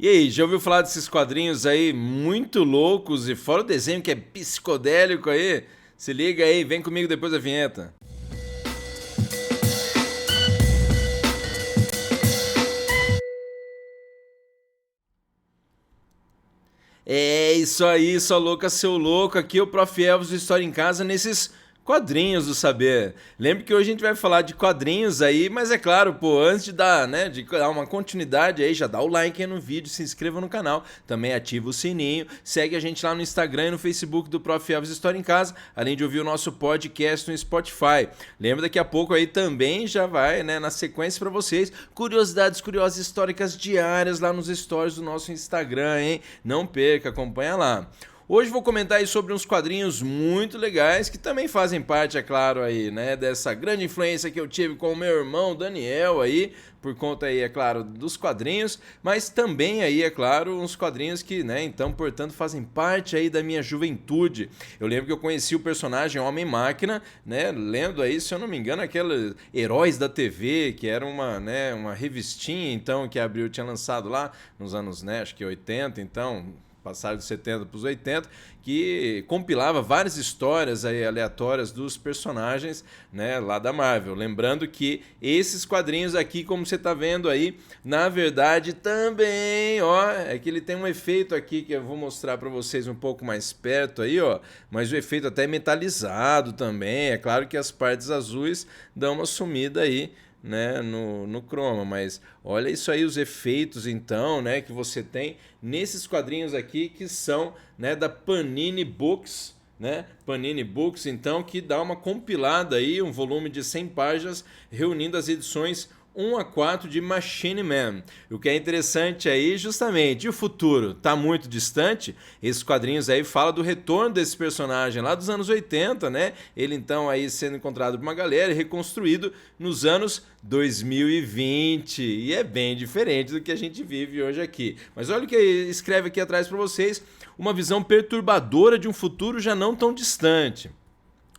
E aí, já ouviu falar desses quadrinhos aí muito loucos e fora o desenho que é psicodélico aí? Se liga aí, vem comigo depois da vinheta. É isso aí, sua louca, seu louco. Aqui é o Prof. Elvis do História em Casa nesses quadrinhos do saber. Lembra que hoje a gente vai falar de quadrinhos aí, mas é claro, pô, antes de dar, né, de dar uma continuidade aí, já dá o like aí no vídeo, se inscreva no canal, também ativa o sininho, segue a gente lá no Instagram e no Facebook do Prof. Elvis História em Casa, além de ouvir o nosso podcast no Spotify. Lembra, daqui a pouco aí também já vai, né, na sequência para vocês, curiosidades curiosas históricas diárias lá nos stories do nosso Instagram, hein? Não perca, acompanha lá. Hoje vou comentar aí sobre uns quadrinhos muito legais que também fazem parte, é claro, aí, né, dessa grande influência que eu tive com o meu irmão Daniel aí, por conta aí, é claro, dos quadrinhos, mas também aí, é claro, uns quadrinhos que, né, então, portanto, fazem parte aí da minha juventude. Eu lembro que eu conheci o personagem Homem-Máquina, né, lendo aí, se eu não me engano, aqueles Heróis da TV, que era uma, né, uma revistinha, então, que a Abril tinha lançado lá nos anos, né, acho que 80, então passaram dos 70 para os 80, que compilava várias histórias aí aleatórias dos personagens, né, lá da Marvel. Lembrando que esses quadrinhos aqui, como você está vendo aí, na verdade também, ó, é que ele tem um efeito aqui que eu vou mostrar para vocês um pouco mais perto aí, ó, mas o efeito até metalizado também. É claro que as partes azuis dão uma sumida aí, né, no croma, mas olha isso aí, os efeitos então, né, que você tem nesses quadrinhos aqui que são, né, da Panini Books, né, Panini Books, então, que dá uma compilada aí, um volume de 100 páginas reunindo as edições 1 a 4 de Machine Man. O que é interessante aí, justamente, o futuro está muito distante. Esses quadrinhos aí falam do retorno desse personagem lá dos anos 80, né? Ele então aí sendo encontrado por uma galera e reconstruído nos anos 2020. E é bem diferente do que a gente vive hoje aqui. Mas olha o que escreve aqui atrás para vocês, uma visão perturbadora de um futuro já não tão distante.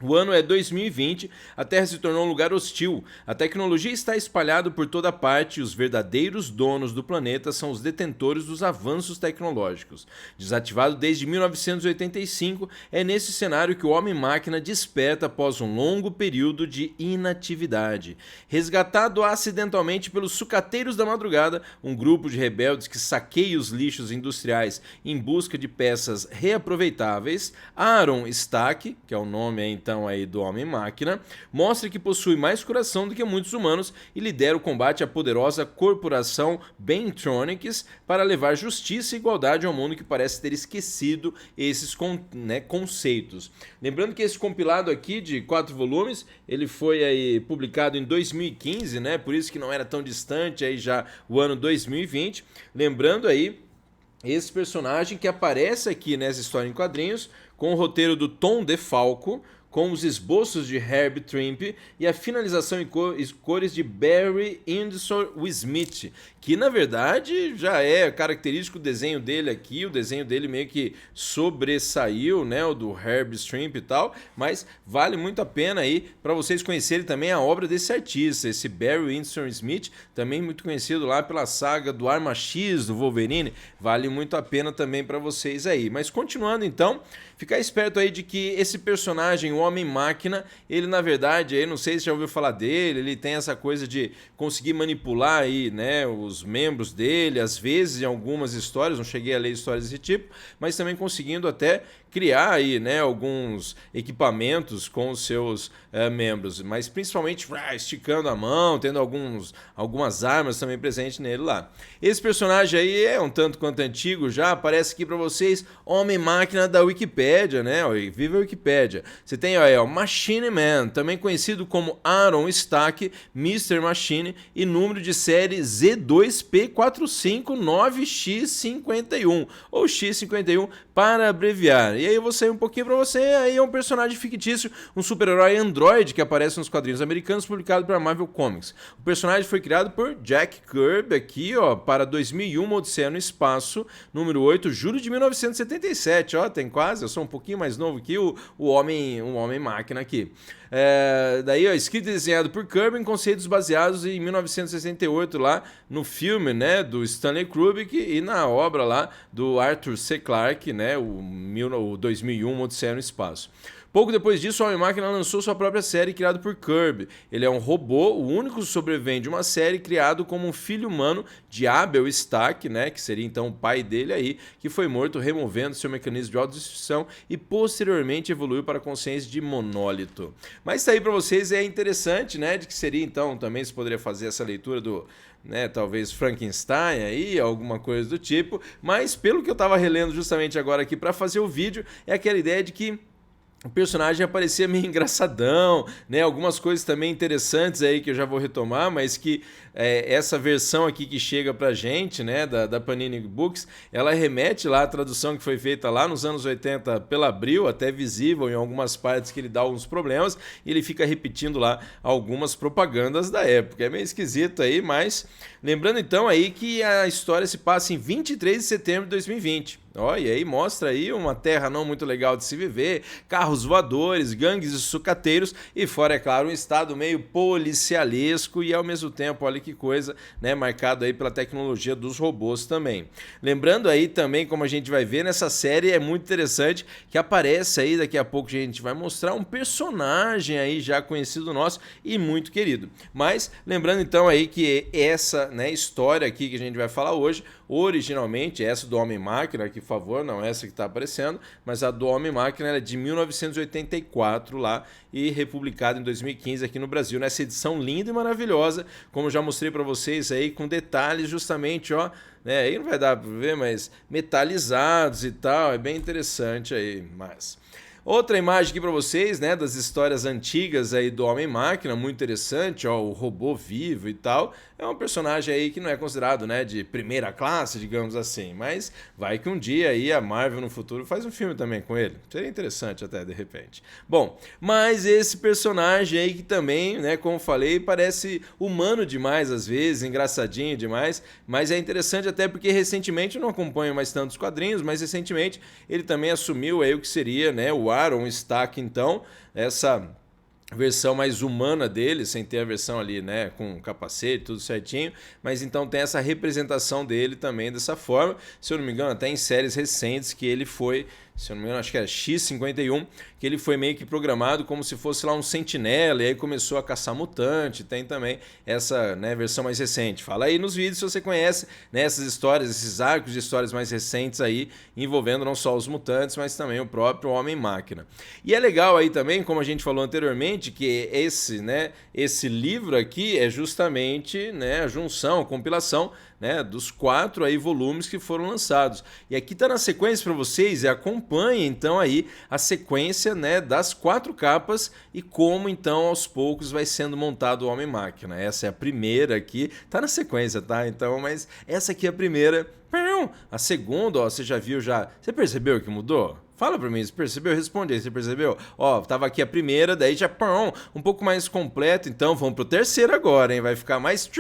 O ano é 2020, a Terra se tornou um lugar hostil, a tecnologia está espalhada por toda parte e os verdadeiros donos do planeta são os detentores dos avanços tecnológicos. Desativado desde 1985, é nesse cenário que o Homem-Máquina desperta após um longo período de inatividade. Resgatado acidentalmente pelos sucateiros da madrugada, um grupo de rebeldes que saqueia os lixos industriais em busca de peças reaproveitáveis, Aaron Stack, que é o nome então aí do Homem-Máquina, mostra que possui mais coração do que muitos humanos e lidera o combate à poderosa corporação Bentronics para levar justiça e igualdade ao mundo que parece ter esquecido esses conceitos. Lembrando que esse compilado aqui de 4 volumes, ele foi aí publicado em 2015, né? Por isso que não era tão distante aí já o ano 2020. Lembrando aí esse personagem que aparece aqui nessa história em quadrinhos com o roteiro do Tom DeFalco, com os esboços de Herb Trimpe e a finalização em cores de Barry Windsor Smith, que na verdade já é característico o desenho dele aqui, o desenho dele meio que sobressaiu, né, o do Herb Trimpe e tal, mas vale muito a pena aí para vocês conhecerem também a obra desse artista, esse Barry Windsor Smith, também muito conhecido lá pela saga do Arma X do Wolverine, vale muito a pena também para vocês aí. Mas continuando então, ficar esperto aí de que esse personagem, o Homem-Máquina, ele na verdade, eu não sei se já ouviu falar dele, ele tem essa coisa de conseguir manipular aí, né, os membros dele, às vezes em algumas histórias, não cheguei a ler histórias desse tipo, mas também conseguindo até criar aí, né, alguns equipamentos com os seus membros, mas principalmente esticando a mão, tendo algumas armas também presentes nele lá. Esse personagem aí é um tanto quanto antigo já, aparece aqui para vocês, Homem-Máquina da Wikipédia, né, viva a Wikipédia. Você tem aí, ó, Machine Man, também conhecido como Aaron Stack, Mr. Machine e número de série Z2P459X51, ou X51 para abreviar. E aí eu vou sair um pouquinho para você, aí é um personagem fictício, um super-herói android que aparece nos quadrinhos americanos publicado pela Marvel Comics. O personagem foi criado por Jack Kirby aqui, ó, para 2001, Odisseia no Espaço, número 8, julho de 1977, ó, tem quase, eu sou um pouquinho mais novo que o Homem-Máquina aqui. Daí, ó, escrito e desenhado por Kirby em conceitos baseados em 1968 lá no filme, né, do Stanley Kubrick e na obra lá do Arthur C. Clarke, né, o 2001, Odisseia no Espaço. Pouco depois disso, o Homem-Máquina lançou sua própria série criada por Kirby. Ele é um robô, o único sobrevivente de uma série criado como um filho humano de Abel Stack, né, que seria então o pai dele aí, que foi morto removendo seu mecanismo de autodestruição e posteriormente evoluiu para a consciência de Monólito. Mas isso aí para vocês é interessante, né, de que seria então, também se poderia fazer essa leitura do, né, talvez Frankenstein aí, alguma coisa do tipo, mas pelo que eu estava relendo justamente agora aqui para fazer o vídeo, é aquela ideia de que o personagem aparecia meio engraçadão, né? Algumas coisas também interessantes aí que eu já vou retomar, mas que essa versão aqui que chega pra gente, né, da Panini Books, ela remete lá à tradução que foi feita lá nos anos 80 pela Abril, até visível em algumas partes que ele dá alguns problemas, e ele fica repetindo lá algumas propagandas da época. É meio esquisito aí, mas lembrando então aí que a história se passa em 23 de setembro de 2020. Ó, e aí mostra aí uma terra não muito legal de se viver, carros voadores, gangues de sucateiros e fora, é claro, um estado meio policialesco e ao mesmo tempo, olha que coisa, né, marcado aí pela tecnologia dos robôs também. Lembrando aí também, como a gente vai ver nessa série, é muito interessante que aparece aí, daqui a pouco a gente vai mostrar um personagem aí já conhecido nosso e muito querido. Mas lembrando então aí que essa, né, história aqui que a gente vai falar hoje, originalmente, essa do Homem-Máquina, aqui, por favor, não essa que está aparecendo, mas a do Homem-Máquina é de 1984 lá e republicada em 2015 aqui no Brasil, nessa edição linda e maravilhosa, como já mostrei para vocês aí, com detalhes justamente, ó, né, aí não vai dar para ver, mas metalizados e tal, é bem interessante aí, mas... Outra imagem aqui para vocês, né, das histórias antigas aí do Homem-Máquina, muito interessante, ó, o robô vivo e tal. É um personagem aí que não é considerado, né, de primeira classe, digamos assim, mas vai que um dia aí a Marvel no futuro faz um filme também com ele. Seria interessante até, de repente. Bom, mas esse personagem aí que também, né, como falei, parece humano demais às vezes, engraçadinho demais, mas é interessante até porque recentemente, eu não acompanho mais tantos quadrinhos, mas recentemente ele também assumiu aí o que seria, né, o Aaron Stack, então, essa versão mais humana dele, sem ter a versão ali, né, com capacete, tudo certinho, mas então tem essa representação dele também dessa forma, se eu não me engano, até em séries recentes que ele foi, se eu não me engano, acho que era X-51, que ele foi meio que programado como se fosse lá um sentinela, e aí começou a caçar mutante, tem também essa, né, versão mais recente. Fala aí nos vídeos se você conhece, né, essas histórias, esses arcos de histórias mais recentes aí, envolvendo não só os mutantes, mas também o próprio Homem-Máquina. E é legal aí também, como a gente falou anteriormente, que esse, né, esse livro aqui é justamente, né, a junção, a compilação, né, dos 4 aí volumes que foram lançados. E aqui tá na sequência para vocês, e acompanhe então aí a sequência, né, das 4 capas e como então aos poucos vai sendo montado o Homem-Máquina. Essa é a primeira aqui, tá na sequência, tá? Então, mas essa aqui é a primeira. A segunda, ó, você já viu já? Você percebeu que mudou? Fala pra mim, você percebeu? Responde aí, você percebeu? Ó, tava aqui a primeira, daí já um pouco mais completo, então vamos pro terceiro agora, hein? Vai ficar mais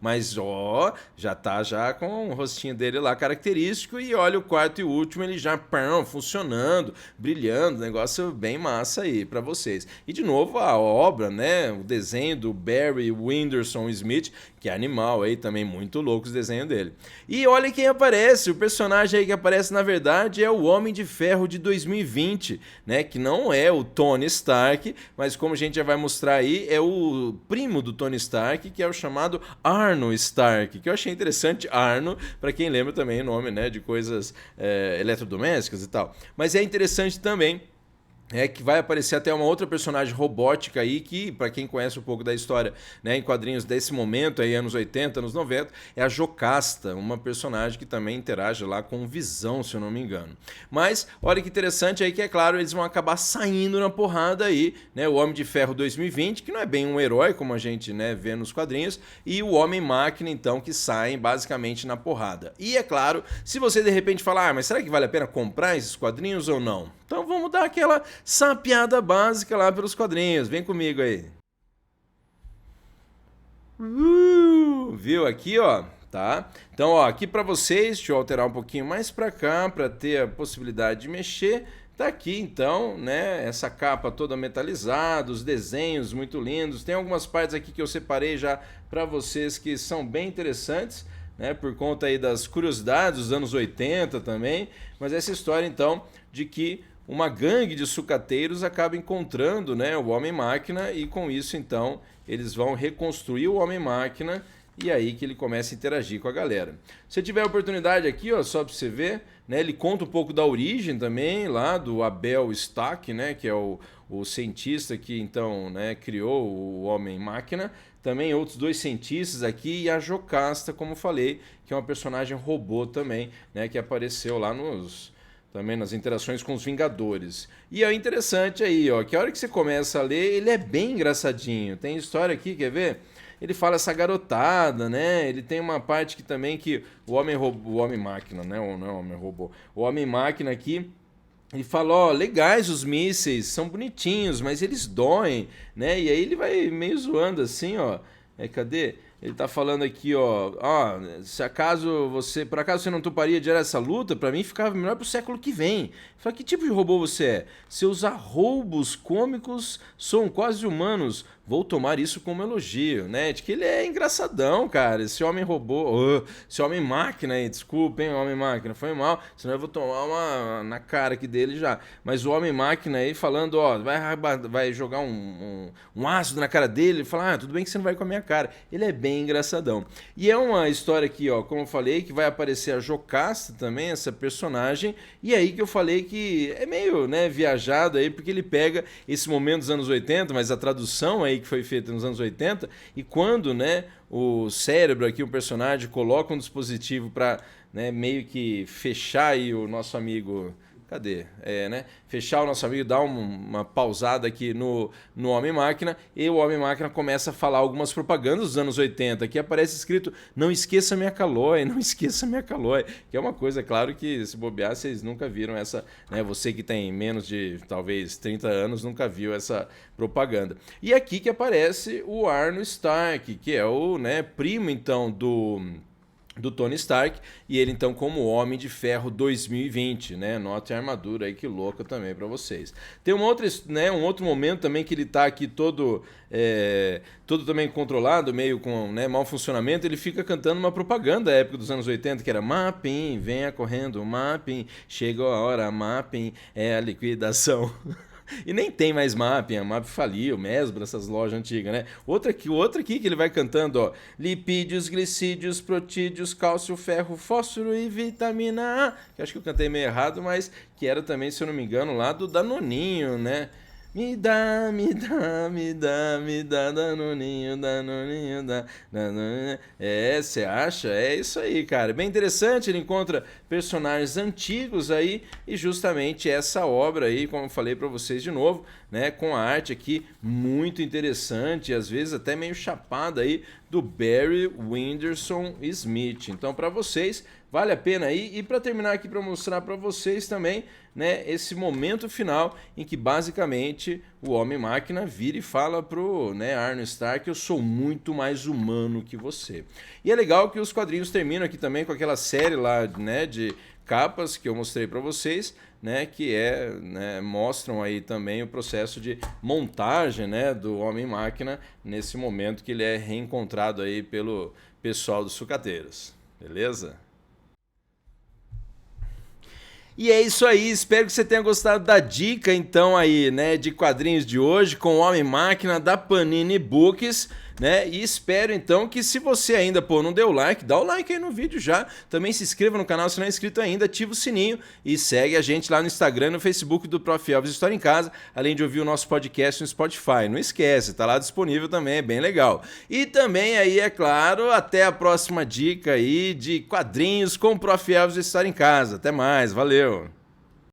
mas ó, já tá já com o rostinho dele lá característico e olha o quarto e último, ele já funcionando, brilhando, negócio bem massa aí pra vocês. E de novo a obra, né? O desenho do Barry Windsor Smith, que é animal aí também, muito louco os desenhos dele. E olha quem aparece, o personagem aí que aparece na verdade é o Homem de Ferro de 2020, né, que não é o Tony Stark, mas como a gente já vai mostrar aí, é o primo do Tony Stark, que é o chamado Arno Stark, que eu achei interessante, Arno, para quem lembra também o nome, né, de coisas eletrodomésticas e tal. Mas é interessante também que vai aparecer até uma outra personagem robótica aí que, para quem conhece um pouco da história, né, em quadrinhos desse momento aí, anos 80, anos 90, é a Jocasta, uma personagem que também interage lá com Visão, se eu não me engano. Mas, olha que interessante aí que, é claro, eles vão acabar saindo na porrada aí, né, o Homem de Ferro 2020, que não é bem um herói, como a gente, né, vê nos quadrinhos, e o Homem-Máquina, então, que saem basicamente na porrada. E, é claro, se você de repente falar, mas será que vale a pena comprar esses quadrinhos ou não? Então vamos dar aquela sapiada básica lá pelos quadrinhos. Vem comigo aí. Viu aqui, ó? Tá? Então, ó, aqui para vocês, deixa eu alterar um pouquinho mais para cá para ter a possibilidade de mexer. Tá aqui então, né, essa capa toda metalizada, os desenhos muito lindos. Tem algumas partes aqui que eu separei já para vocês que são bem interessantes, né, por conta aí das curiosidades dos anos 80 também. Mas essa história então de que uma gangue de sucateiros acaba encontrando, né, o Homem-Máquina e com isso então eles vão reconstruir o Homem-Máquina. E aí que ele começa a interagir com a galera. Se tiver a oportunidade aqui, ó, só para você ver, né, ele conta um pouco da origem também, lá do Abel Stack, né, que é o cientista que então, né, criou o Homem-Máquina. Também outros dois cientistas aqui e a Jocasta, como falei, que é uma personagem robô também, né, que apareceu lá também nas interações com os Vingadores. E é interessante aí, ó, que a hora que você começa a ler, ele é bem engraçadinho. Tem história aqui, quer ver? Ele fala essa garotada, né? Ele tem uma parte que também que o Homem-Máquina, né? Ou não é o Homem-Robô. O Homem-Máquina aqui, ele fala, ó, legais os mísseis, são bonitinhos, mas eles doem, né? E aí ele vai meio zoando assim, ó. Cadê? Ele tá falando aqui, ó, se por acaso você não toparia de essa luta, pra mim ficava melhor pro século que vem. Fala, que tipo de robô você é? Seus arroubos cômicos são quase humanos. Vou tomar isso como elogio, né? De que ele é engraçadão, cara. Esse homem-robô, esse homem-máquina aí, desculpa, hein, homem-máquina, foi mal, senão eu vou tomar uma na cara aqui dele já. Mas o homem-máquina aí falando, ó, vai jogar um ácido na cara dele, ele fala, tudo bem que você não vai com a minha cara. Ele é bem engraçadão. E é uma história aqui, ó, como eu falei, que vai aparecer a Jocasta também, essa personagem, e aí que eu falei que é meio, né, viajado aí, porque ele pega esse momento dos anos 80, mas a tradução aí que foi feita nos anos 80, e quando, né, o cérebro aqui, o personagem, coloca um dispositivo para, né, meio que fechar aí o nosso amigo... Cadê? Né? Fechar o nosso amigo, dar uma pausada aqui no Homem-Máquina, e o Homem-Máquina começa a falar algumas propagandas dos anos 80, que aparece escrito, não esqueça minha calói, não esqueça minha calói, que é uma coisa, claro que se bobear, vocês nunca viram essa, né? Você que tem menos de, talvez, 30 anos, nunca viu essa propaganda. E aqui que aparece o Arno Stark, que é o, né, primo, então, do Tony Stark, e ele então como Homem de Ferro 2020, né? Note a armadura aí, que louca também para vocês. Tem uma outra, né, um outro momento também que ele tá aqui todo também controlado, meio com, né, mau funcionamento, ele fica cantando uma propaganda da época dos anos 80, que era Mapping, venha correndo, Mapping, chegou a hora, Mapping, é a liquidação. E nem tem mais Mapping, a Mapping faliu, Mesbla, essas lojas antigas, né? Outra aqui que ele vai cantando, ó. Lipídios, glicídios, protídeos, cálcio, ferro, fósforo e vitamina A. Que acho que eu cantei meio errado, mas que era também, se eu não me engano, lá do Danoninho, né? Me dá, Danoninho, Danoninho. Você acha? É isso aí, cara. Bem interessante, ele encontra personagens antigos aí e justamente essa obra aí, como eu falei pra vocês de novo, né, com a arte aqui muito interessante, às vezes até meio chapada aí, do Barry Windsor Smith. Então, para vocês, vale a pena aí. E para terminar aqui, para mostrar para vocês também, né, esse momento final em que basicamente o Homem-Máquina vira e fala pro, né, Arno Stark, eu sou muito mais humano que você. E é legal que os quadrinhos terminam aqui também com aquela série lá, né, de capas que eu mostrei para vocês, né, que né, mostram aí também o processo de montagem, né, do Homem-Máquina nesse momento que ele é reencontrado aí pelo pessoal dos sucateiros. Beleza? E é isso aí, espero que você tenha gostado da dica então aí, né, de quadrinhos de hoje com o Homem-Máquina da Panini Books, né? E espero então que, se você ainda, não deu like, dá o like aí no vídeo já. Também se inscreva no canal se não é inscrito ainda, ativa o sininho e segue a gente lá no Instagram e no Facebook do Prof. Elvis História em Casa, além de ouvir o nosso podcast no Spotify. Não esquece, tá lá disponível também, é bem legal. E também aí, é claro, até a próxima dica aí de quadrinhos com o Prof. Elvis História em Casa. Até mais, valeu!